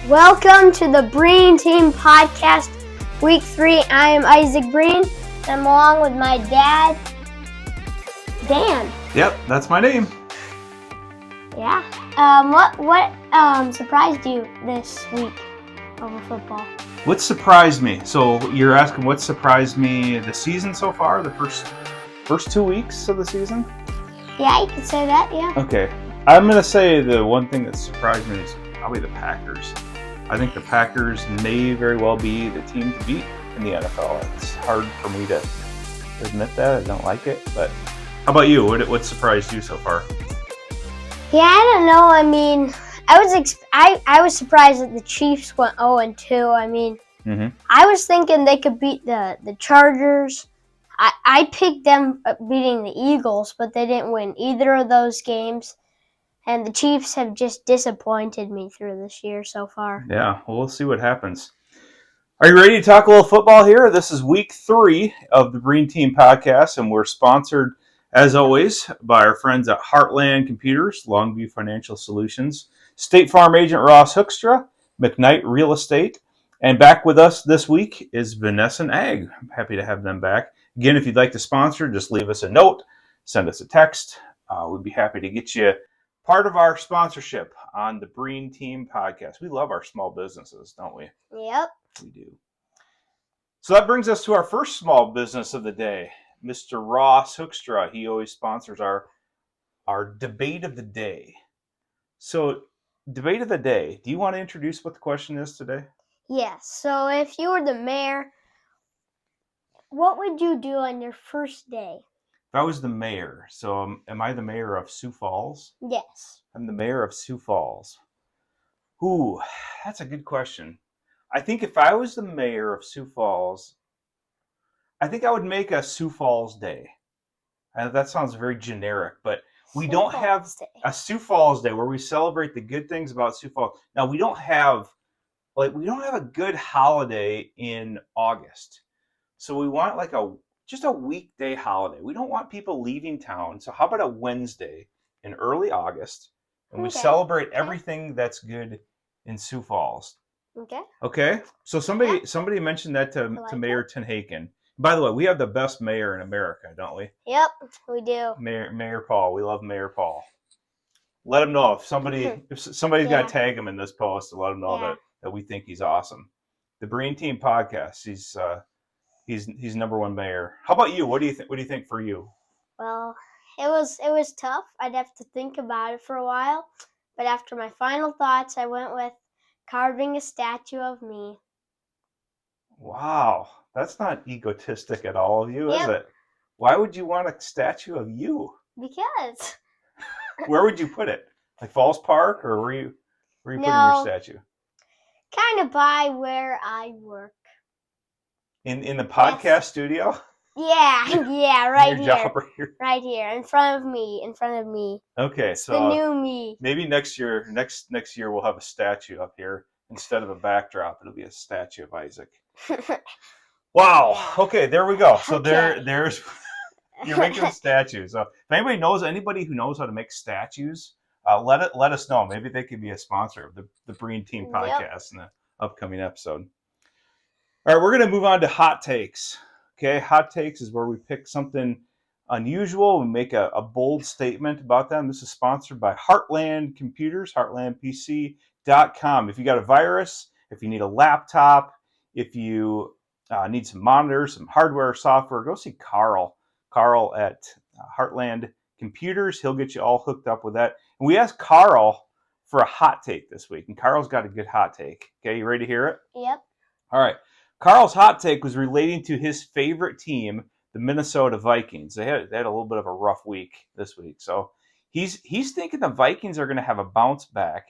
Welcome to the Breen Team Podcast, Week 3. I am Isaac Breen, and I'm along with my dad, Dan. Yep, that's my name. Yeah. What surprised you this week over football? What surprised me? So you're asking what surprised me the season so far, the first 2 weeks of the season? Yeah, you could say that, yeah. Okay. I'm going to say the one thing that surprised me is probably the Packers. I think the Packers may very well be the team to beat in the NFL. It's hard for me to admit that. I don't like it. But how about you? What surprised you so far? Yeah, I don't know. I mean, I was surprised that the Chiefs went 0-2. I mean, I was thinking they could beat the Chargers. I picked them beating the Eagles, but they didn't win either of those games. And the Chiefs have just disappointed me through this year so far. Yeah, well, we'll see what happens. Are you ready to talk a little football here? This is week 3 of the Breen Team Podcast, and we're sponsored, as always, by our friends at Heartland Computers, Longview Financial Solutions, State Farm Agent Ross Hookstra, McKnight Real Estate, and back with us this week is Vanessa and Ag. I'm happy to have them back. Again, if you'd like to sponsor, just leave us a note, send us a text. We'd be happy to get you part of our sponsorship on the Breen Team Podcast. We love our small businesses, don't we? Yep. We do. So that brings us to our first small business of the day, Mr. Ross Hookstra. He always sponsors our debate of the day. So, debate of the day. Do you want to introduce what the question is today? Yes. So if you were the mayor, what would you do on your first day? If I was the mayor, so am I the mayor of Sioux Falls? Yes. I'm the mayor of Sioux Falls. Ooh, that's a good question. I think if I was the mayor of Sioux Falls, I think I would make a Sioux Falls Day. That sounds very generic, but we don't have a Sioux Falls Day where we celebrate the good things about Sioux Falls. Now, we don't have a good holiday in August. So we want just a weekday holiday. We don't want people leaving town. So how about a Wednesday in early August, and we celebrate everything that's good in Sioux Falls. Okay. So somebody mentioned that to Mayor Tenhaken. By the way, we have the best mayor in America, don't we? Yep, we do. Mayor Paul. We love Mayor Paul. Let him know if somebody's got to tag him in this post to let him know that we think he's awesome. The Breen Team Podcast. He's number one mayor. How about you? What do you think? What do you think for you? Well, it was tough. I'd have to think about it for a while, but after my final thoughts, I went with carving a statue of me. Wow, that's not egotistic at all of you, is it? Why would you want a statue of you? Because. Where would you put it? Like Falls Park, or where you putting your statue? Kind of by where I work. In the podcast studio? Yeah, right here. Right here, in front of me. Okay, so the new me. Maybe next year we'll have a statue up here instead of a backdrop. It'll be a statue of Isaac. Wow. Okay, there we go. So there's you're making a statue. So if anybody who knows how to make statues, let us know. Maybe they could be a sponsor of the Breen Team Podcast in the upcoming episode. All right, we're going to move on to hot takes. Okay, hot takes is where we pick something unusual and make a bold statement about them. This is sponsored by Heartland Computers, heartlandpc.com. If you got a virus, if you need a laptop, if you need some monitors, some hardware, software, go see Carl. Carl at Heartland Computers. He'll get you all hooked up with that. And we asked Carl for a hot take this week, and Carl's got a good hot take. Okay, you ready to hear it? Yep. All right. Carl's hot take was relating to his favorite team, the Minnesota Vikings. They had a little bit of a rough week this week. So he's thinking the Vikings are going to have a bounce back.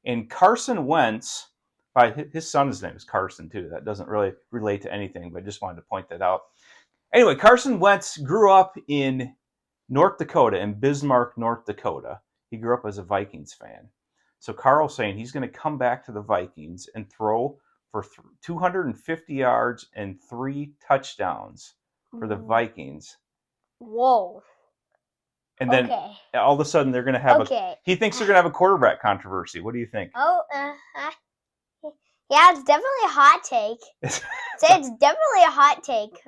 And Carson Wentz, his son's name is Carson too. That doesn't really relate to anything, but I just wanted to point that out. Anyway, Carson Wentz grew up in North Dakota, in Bismarck, North Dakota. He grew up as a Vikings fan. So Carl's saying he's going to come back to the Vikings and throw for 250 yards and 3 touchdowns for the Vikings. Whoa. And then all of a sudden they're going to have he thinks they're going to have a quarterback controversy. What do you think? Yeah, it's definitely a hot take. It's definitely a hot take.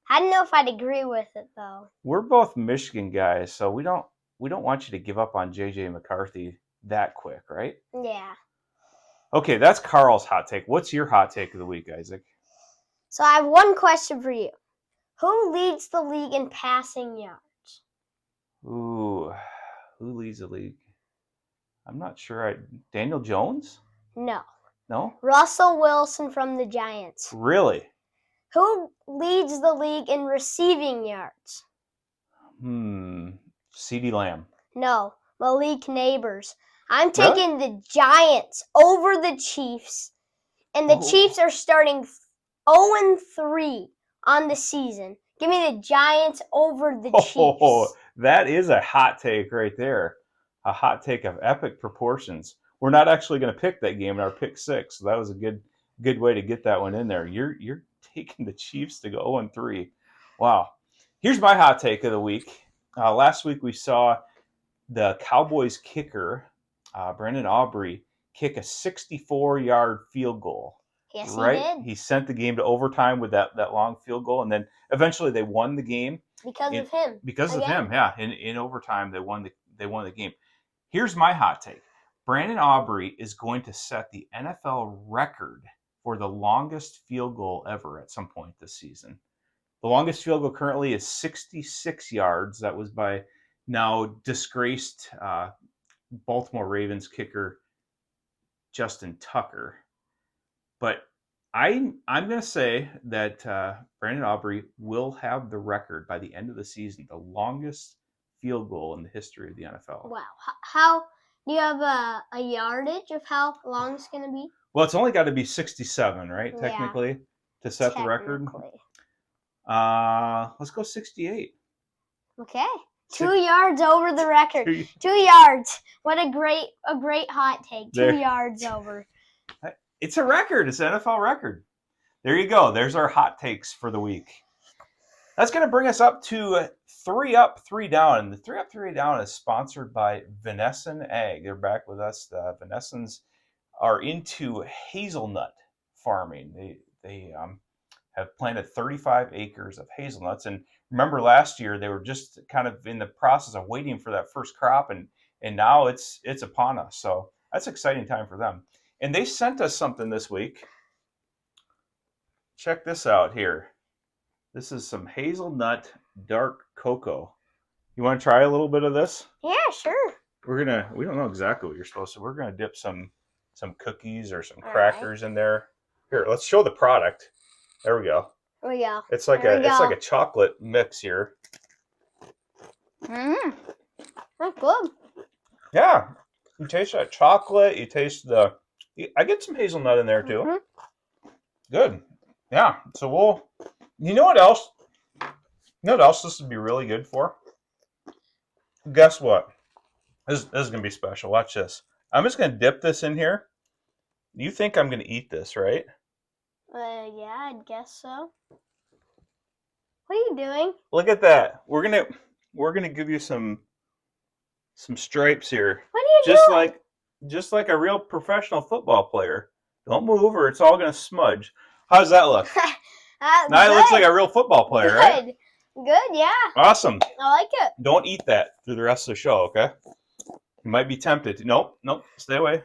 I don't know if I'd agree with it though. We're both Michigan guys, so we don't want you to give up on JJ McCarthy that quick, right? Yeah. Okay, that's Carl's hot take. What's your hot take of the week, Isaac? So I have one question for you. Who leads the league in passing yards? Ooh, who leads the league? I'm not sure. Daniel Jones? No. No? Russell Wilson from the Giants. Really? Who leads the league in receiving yards? CeeDee Lamb. No. Malik Neighbors. I'm Really? taking the Giants over the Chiefs. And the Chiefs are starting 0-3 on the season. Give me the Giants over the Chiefs. That is a hot take right there. A hot take of epic proportions. We're not actually going to pick that game in our pick 6, so that was a good way to get that one in there. You're taking the Chiefs to go 0-3. Wow. Here's my hot take of the week. Last week we saw the Cowboys kicker, Brandon Aubrey, kick a 64-yard field goal. Yes, right? He did. He sent the game to overtime with that long field goal, and then eventually they won the game because of him. Because of him, yeah. In overtime, they won the game. Here's my hot take: Brandon Aubrey is going to set the NFL record for the longest field goal ever at some point this season. The longest field goal currently is 66 yards. That was by now disgraced Baltimore Ravens kicker Justin Tucker. But I'm going to say that Brandon Aubrey will have the record by the end of the season, the longest field goal in the history of the NFL. Wow. How do you have a yardage of how long it's going to be? Well, it's only got to be 67, right? Yeah. Technically, to set the record. Let's go 68. Okay. 2 yards over the record. 2 yards. What a great hot take. 2 yards over. It's a record. It's an NFL record. There you go. There's our hot takes for the week. That's going to bring us up to 3 Up, 3 Down. And the 3 Up, 3 Down is sponsored by Venessen Ag. They're back with us. The Venessens are into hazelnut farming. They have planted 35 acres of hazelnuts. And remember last year, they were just kind of in the process of waiting for that first crop. And now it's upon us. So that's an exciting time for them. And they sent us something this week. Check this out here. This is some hazelnut dark cocoa. You want to try a little bit of this? Yeah, sure. We don't know exactly what you're supposed to. We're gonna dip some cookies or some crackers in there. Here, let's show the product. There we go. There we go. It's like a chocolate mix here. That's good. Yeah. You taste that chocolate, you taste I get some hazelnut in there too. Mm-hmm. Good. Yeah. So you know what else? You know what else this would be really good for? Guess what? This is going to be special. Watch this. I'm just going to dip this in here. You think I'm going to eat this, right? Yeah, I guess so. What are you doing? Look at that. We're going to give you some stripes here. What are you doing? Just like a real professional football player. Don't move or it's all going to smudge. How does that look? Now it looks like a real football player, right? Good, yeah. Awesome. I like it. Don't eat that through the rest of the show, okay? You might be tempted. Nope. Stay away.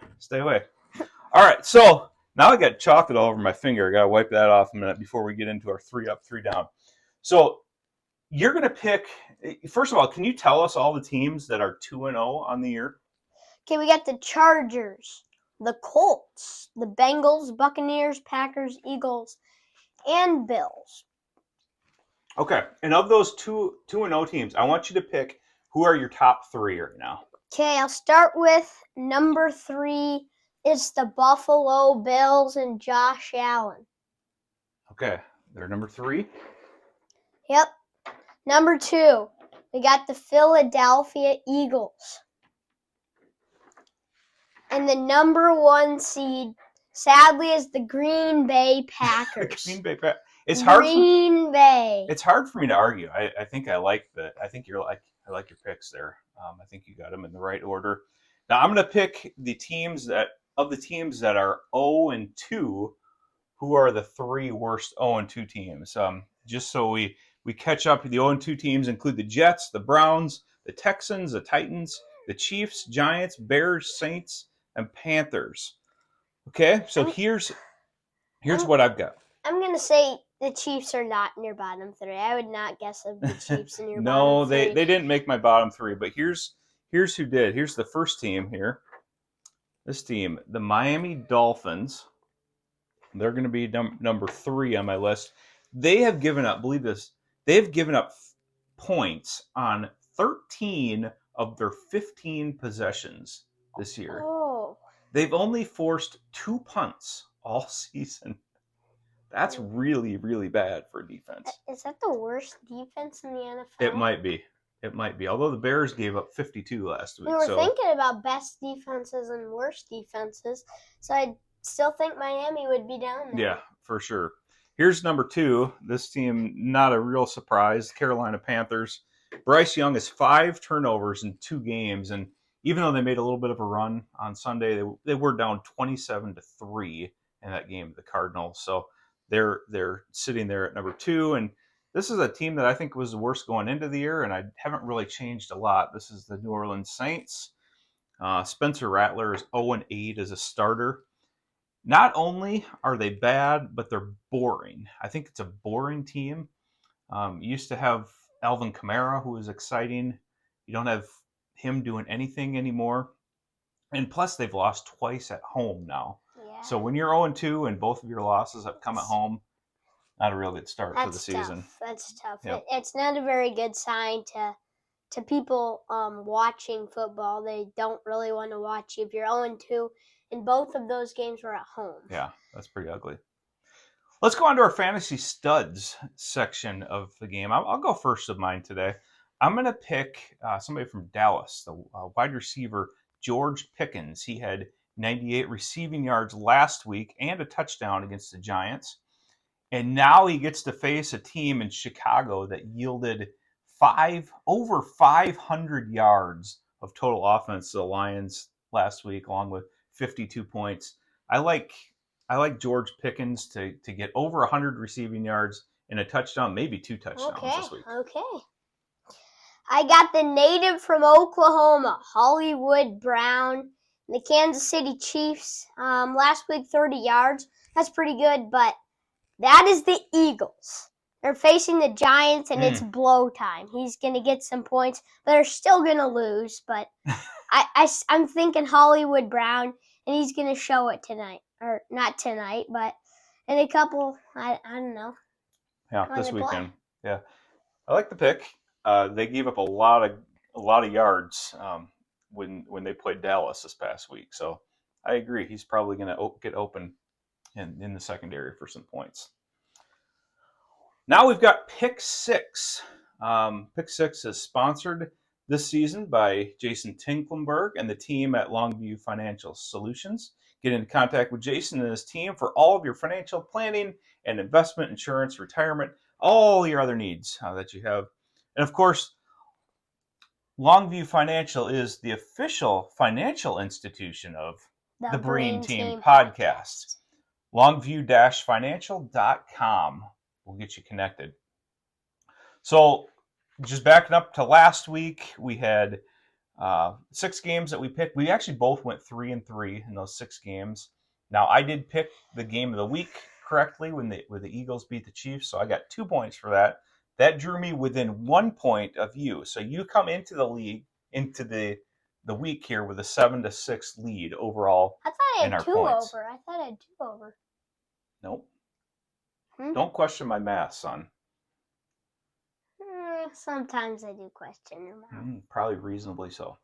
All right, so now I got chocolate all over my finger. I got to wipe that off a minute before we get into our 3 Up, 3 Down. So you're going to pick, first of all, can you tell us all the teams that are 2-0 on the year? Okay, we got the Chargers, the Colts, the Bengals, Buccaneers, Packers, Eagles, and Bills. Okay, and of those 2-0 teams, I want you to pick who are your top 3 right now. Okay, I'll start with number 3. It's the Buffalo Bills and Josh Allen. Okay, they're number 3? Yep. Number 2, we got the Philadelphia Eagles. And the number 1 seed, sadly, is the Green Bay Packers. Green Bay Packers. It's hard for me to argue. I think I like your picks there. I think you got them in the right order. Now I'm going to pick the teams that of the teams that are 0-2, who are the 3 worst 0-2 teams. Just so we catch up, the 0-2 teams include the Jets, the Browns, the Texans, the Titans, the Chiefs, Giants, Bears, Saints, and Panthers. Okay, so here's what I've got. I'm going to say the Chiefs are not in your bottom 3. I would not guess of the Chiefs in your no, bottom 3. No, they didn't make my bottom 3, but here's who did. Here's the first team here. This team, the Miami Dolphins. They're going to be number 3 on my list. They have given up, believe this, they've given up points on 13 of their 15 possessions this year. Oh. They've only forced 2 punts all season. That's really, really bad for defense. Is that the worst defense in the NFL? It might be. Although the Bears gave up 52 last week. We were thinking about best defenses and worst defenses, so I still think Miami would be down there. Yeah, for sure. Here's number 2. This team, not a real surprise, Carolina Panthers. Bryce Young has 5 turnovers in 2 games, and even though they made a little bit of a run on Sunday, they were down 27-3 in that game of the Cardinals. So they're sitting there at number 2, and this is a team that I think was the worst going into the year, and I haven't really changed a lot. This is the New Orleans Saints. Spencer Rattler is 0-8 as a starter. Not only are they bad, but they're boring. I think it's a boring team. You used to have Alvin Kamara, who was exciting. You don't have him doing anything anymore. And plus, they've lost twice at home now. Yeah. So when you're 0-2 and both of your losses have come at home, not a real good start for the season. That's tough. Yep. It's not a very good sign to people watching football. They don't really want to watch you if you're 0-2. And both of those games were at home. Yeah, that's pretty ugly. Let's go on to our fantasy studs section of the game. I'll go first of mine today. I'm going to pick somebody from Dallas, the wide receiver, George Pickens. He had 98 receiving yards last week and a touchdown against the Giants. And now he gets to face a team in Chicago that yielded over 500 yards of total offense to the Lions last week, along with 52 points. I like George Pickens to get over 100 receiving yards and a touchdown, maybe 2 touchdowns this week. Okay. I got the native from Oklahoma, Hollywood Brown, the Kansas City Chiefs. Last week, 30 yards. That's pretty good, but that is the Eagles. They're facing the Giants, and it's blow time. He's going to get some points, but they're still going to lose. But I'm thinking Hollywood Brown, and he's going to show it tonight. Or not tonight, but in a couple, I don't know. Yeah, this weekend. Yeah, I like the pick. They gave up a lot of yards when they played Dallas this past week. So I agree. He's probably going to get open in the secondary for some points. Now we've got Pick 6. Pick 6 is sponsored this season by Jason Tinklenberg and the team at Longview Financial Solutions. Get into contact with Jason and his team for all of your financial planning and investment, insurance, retirement, all your other needs that you have. And of course, Longview Financial is the official financial institution of the Breen Team podcast. Longview-financial.com will get you connected. So just backing up to last week, we had 6 games that we picked. We actually both went 3-3 in those 6 games. Now, I did pick the game of the week correctly when the Eagles beat the Chiefs, so I got 2 points for that. That drew me within 1 point of you. So you come into the league, into the week here with a 7-6 lead overall. I thought I had 2 over. I thought I had 2 over. Nope. Don't question my math, son. Sometimes I do question your math. Probably reasonably so.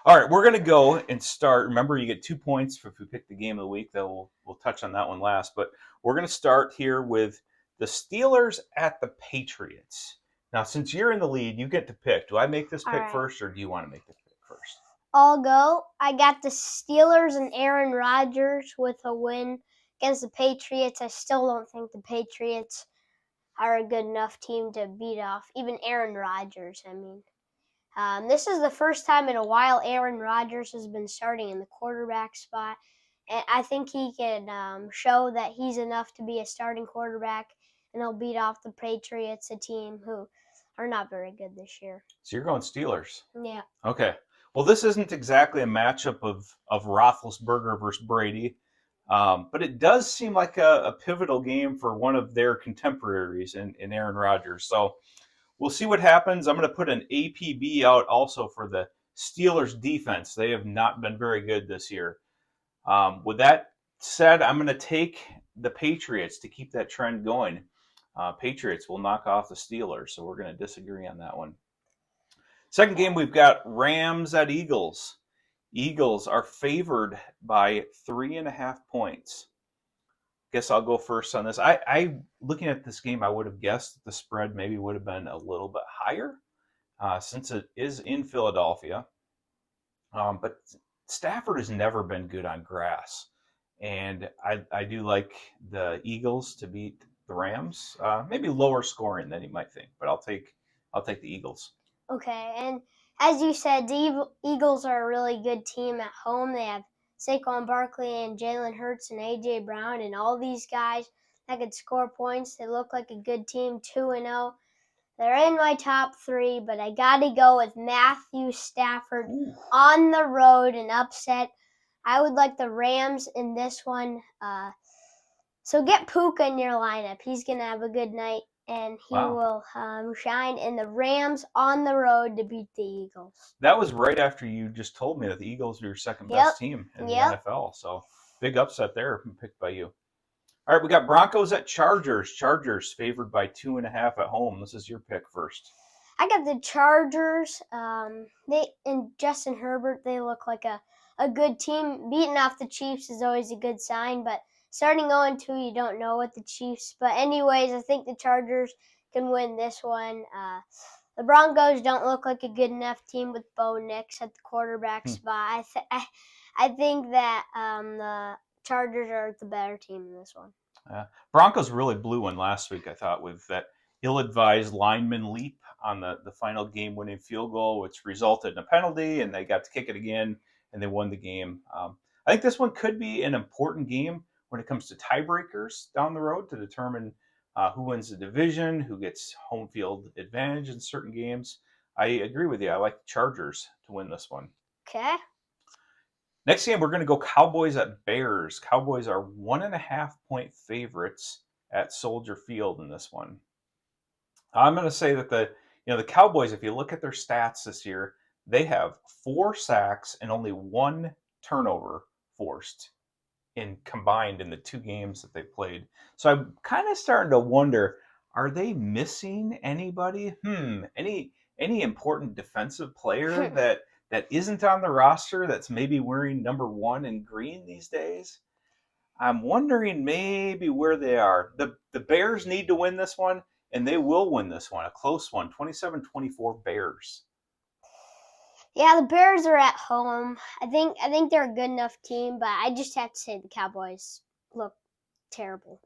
All right, we're going to go and start. Remember, you get 2 points if we pick the game of the week. We'll touch on that one last. But we're going to start here with the Steelers at the Patriots. Now, since you're in the lead, you get to pick. Do I make this pick first, or do you want to make this pick first? I'll go. I got the Steelers and Aaron Rodgers with a win against the Patriots. I still don't think the Patriots are a good enough team to beat off even Aaron Rodgers. I mean, this is the first time in a while Aaron Rodgers has been starting in the quarterback spot. And I think he can show that he's enough to be a starting quarterback, and he'll beat off the Patriots, a team who are not very good this year. So you're going Steelers. Yeah. Okay. Well, this isn't exactly a matchup of Roethlisberger versus Brady, but it does seem like a pivotal game for one of their contemporaries in Aaron Rodgers. So we'll see what happens. I'm going to put an APB out also for the Steelers defense. They have not been very good this year. With that said, I'm going to take the Patriots to keep that trend going. Patriots will knock off the Steelers, so we're going to disagree on that one. Second game, we've got Rams at Eagles. Eagles are favored by 3.5 points. Guess I'll go first on this. I looking at this game, I would have guessed that the spread maybe would have been a little bit higher since it is in Philadelphia. But Stafford has never been good on grass, and I do like the Eagles to beat the Rams. Maybe lower scoring than you might think, but I'll take the Eagles. Okay, and as you said, the Eagles are a really good team at home. They have Saquon Barkley and Jalen Hurts and A.J. Brown and all these guys that could score points. They look like a good team, 2-0. They're in my top 3, but I got to go with Matthew Stafford on the road, an upset. I would like the Rams in this one. So get Puka in your lineup. He's going to have a good night, and he will shine in the Rams on the road to beat the Eagles. That was right after you just told me that the Eagles are your second best team in the NFL. So big upset there picked by you. All right, we got Broncos at Chargers. Chargers favored by 2.5 at home. This is your pick first. I got the Chargers. They and Justin Herbert, they look like a good team. Beating off the Chiefs is always a good sign, but starting 0-2, you don't know with the Chiefs. But anyways, I think the Chargers can win this one. The Broncos don't look like a good enough team with Bo Nix at the quarterback spot. I think that the Chargers are the better team in this one. Broncos really blew one last week, I thought, with that ill-advised lineman leap on the final game-winning field goal, which resulted in a penalty, and they got to kick it again, and they won the game. I think this one could be an important game when it comes to tiebreakers down the road to determine who wins the division, who gets home field advantage in certain games. I agree with you. I like the Chargers to win this one. Okay. Next game, we're going to go Cowboys at Bears. Cowboys are 1.5 point favorites at Soldier Field in this one. I'm going to say that the Cowboys, if you look at their stats this year, they have 4 sacks and only 1 turnover forced combined in the 2 games that they played. So I'm kind of starting to wonder, are they missing anybody? Any important defensive player that isn't on the roster that's maybe wearing number 1 in green these days? I'm wondering maybe where they are. The Bears need to win this one, and they will win this one, a close one, 27-24 Bears. Yeah, the Bears are at home. I think they're a good enough team, but I just have to say the Cowboys look terrible.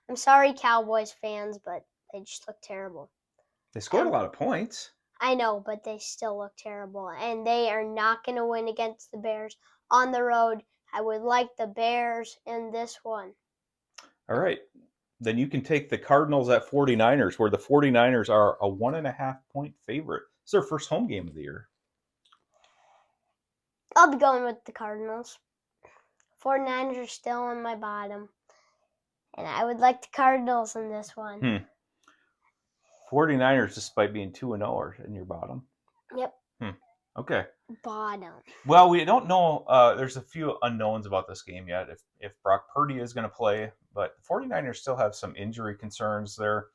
I'm sorry, Cowboys fans, but they just look terrible. They scored a lot of points. I know, but they still look terrible, and they are not going to win against the Bears on the road. I would like the Bears in this one. All right. Then you can take the Cardinals at 49ers, where the 49ers are a 1.5 point favorite. It's their first home game of the year. I'll be going with the Cardinals. 49ers are still on my bottom, and I would like the Cardinals in this one. 49ers, despite being 2-0, are in your bottom. Yep. Okay. Bottom. Well, we don't know. There's a few unknowns about this game yet. If Brock Purdy is going to play, but the 49ers still have some injury concerns there.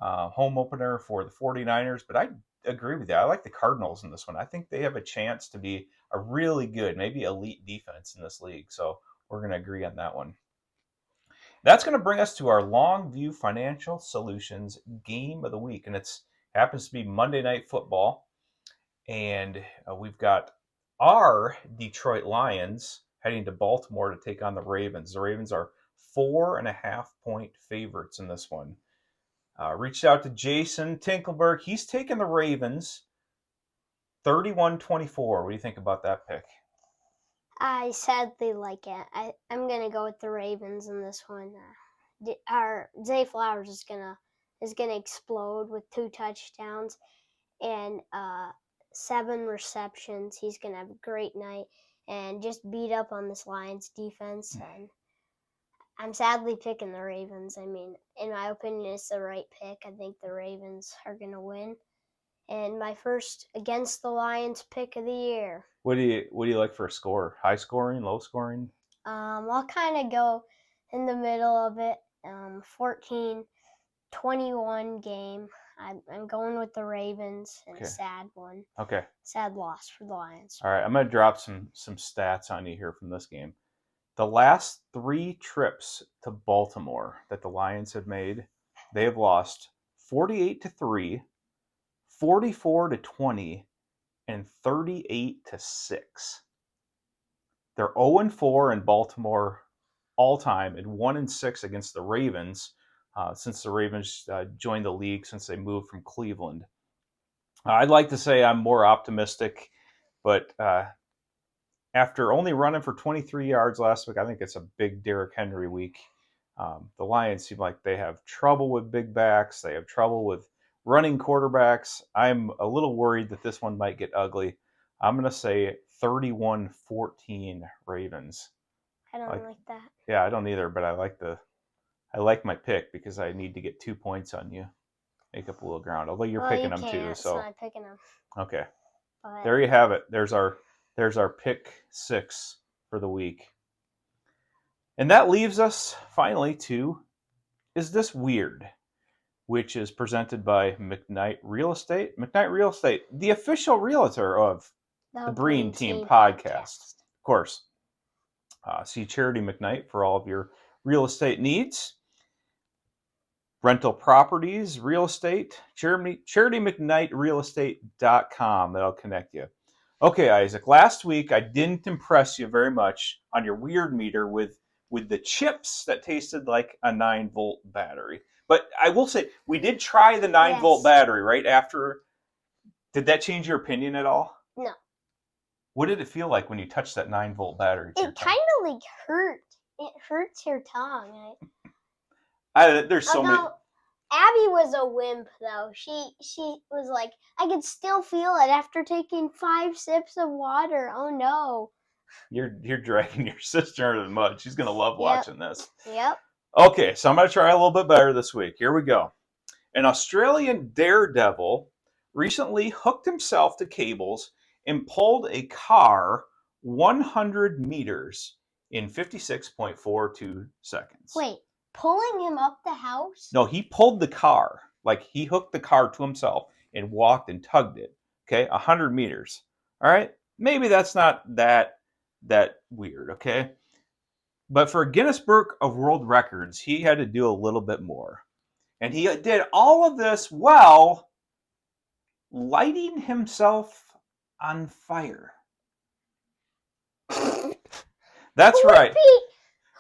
Home opener for the 49ers, but I agree with you. I like the Cardinals in this one. I think they have a chance to be a really good, maybe elite defense in this league. So we're going to agree on that one. That's going to bring us to our Longview Financial Solutions Game of the Week, and it happens to be Monday Night Football. And we've got our Detroit Lions heading to Baltimore to take on the Ravens. The Ravens are 4.5 point favorites in this one. Reached out to Jason Tinkelberg. He's taking the Ravens 31-24. What do you think about that pick? I sadly like it. I'm gonna go with the Ravens in this one. Our Zay Flowers is gonna explode with 2 touchdowns and 7 receptions. He's gonna have a great night and just beat up on this Lions defense. And I'm sadly picking the Ravens. I mean, in my opinion, it's the right pick. I think the Ravens are gonna win. And my first against the Lions pick of the year. What do you like for a score? High scoring, low scoring? I'll kind of go in the middle of it. 14-21 game. I'm going with the Ravens and a sad one. Okay. Sad loss for the Lions. All right, I'm going to drop some stats on you here from this game. The last 3 trips to Baltimore that the Lions have made, they have lost 48-3, 44-20, and 38-6. They're 0-4 in Baltimore all time and 1-6 against the Ravens since the Ravens joined the league, since they moved from Cleveland. I'd like to say I'm more optimistic, but after only running for 23 yards last week, I think it's a big Derrick Henry week. The Lions seem like they have trouble with big backs. They have trouble with running quarterbacks. I'm a little worried that this one might get ugly. I'm going to say 31-14 Ravens. I don't like that. Yeah, I don't either, but I like my pick because I need to get 2 points on you. Make up a little ground. Although you're picking them too, so I'm picking them. Okay. But there you have it. There's our pick 6 for the week. And that leaves us finally to Is This Weird? Which is presented by McKnight Real Estate. McKnight Real Estate, the official realtor of the Breen Team podcast. Of course. See Charity McKnight for all of your real estate needs. Rental properties, real estate, CharityMcKnightRealEstate.com. That'll connect you. Okay, Isaac, last week I didn't impress you very much on your weird meter with the chips that tasted like a 9-volt battery. But I will say, we did try the 9-volt battery right after. Did that change your opinion at all? No. What did it feel like when you touched that 9-volt battery? It kind of like hurt. It hurts your tongue. There's so many. Abby was a wimp, though. She was like, I could still feel it after taking 5 sips of water. Oh no! You're dragging your sister into the mud. She's gonna love watching this. Yep. Okay, so I'm gonna try a little bit better this week. Here we go. An Australian daredevil recently hooked himself to cables and pulled a car 100 meters in 56.42 seconds. Wait. Pulling him up the house? No, he pulled the car. Like, he hooked the car to himself and walked and tugged it. Okay, 100 meters. All right, maybe that's not that weird. Okay, but for Guinness Book of World Records, he had to do a little bit more, and he did all of this while lighting himself on fire. That's right.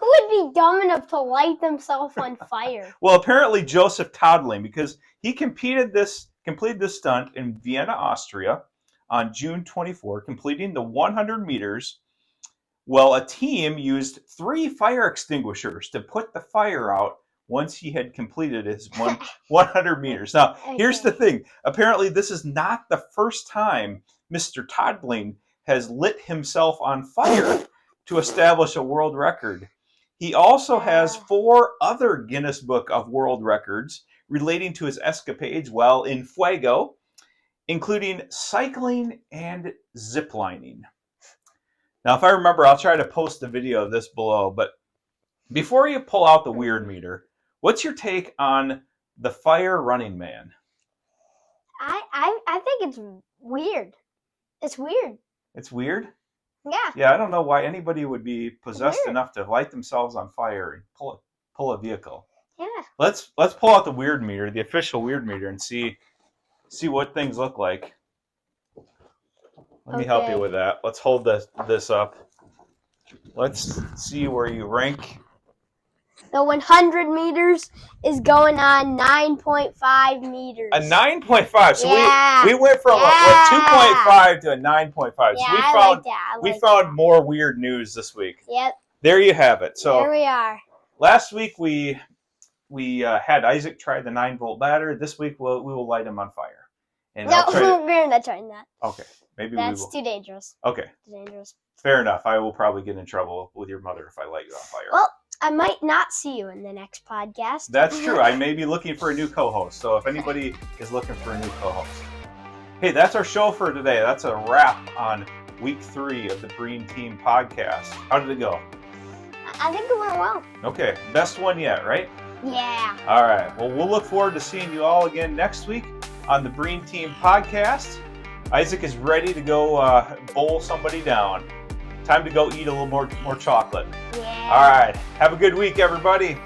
Who would be dumb enough to light themselves on fire? Well, apparently Joseph Todling, because he completed this stunt in Vienna, Austria on June 24, completing the 100 meters. Well, a team used 3 fire extinguishers to put the fire out once he had completed his 100 meters. Now, Here's the thing. Apparently, this is not the first time Mr. Todling has lit himself on fire to establish a world record. He also has 4 other Guinness Book of World Records relating to his escapades while in fuego, including cycling and ziplining. Now, if I remember, I'll try to post the video of this below, but before you pull out the weird meter, what's your take on the Fire Running Man? I think it's weird. It's weird. It's weird? Yeah. Yeah, I don't know why anybody would be possessed enough to light themselves on fire and pull a vehicle. Yeah. Let's pull out the weird meter, the official weird meter, and see what things look like. Let me help you with that. Let's hold this up. Let's see where you rank The 100 meters is going on 9.5 meters. A 9.5. So yeah. we went from a 2.5 to a 9.5. Yeah, So we I found like that. we found more weird news this week. Yep. There you have it. So there we are. Last week we had Isaac try the 9-volt ladder. This week we will light him on fire. And no, we're not trying that. Okay, maybe that's we will. too dangerous. Okay, too dangerous. Fair enough. I will probably get in trouble with your mother if I light you on fire. Well, I might not see you in the next podcast. That's true. I may be looking for a new co-host. So if anybody is looking for a new co-host, hey, that's our show for today. That's a wrap on week 3 of the Breen Team podcast. How did it go? I think it went well. Okay, best one yet, right? Yeah. All right. Well, we'll look forward to seeing you all again next week on the Breen Team podcast. Isaac is ready to go bowl somebody down. Time to go eat a little more chocolate. Yeah. All right. Have a good week, everybody.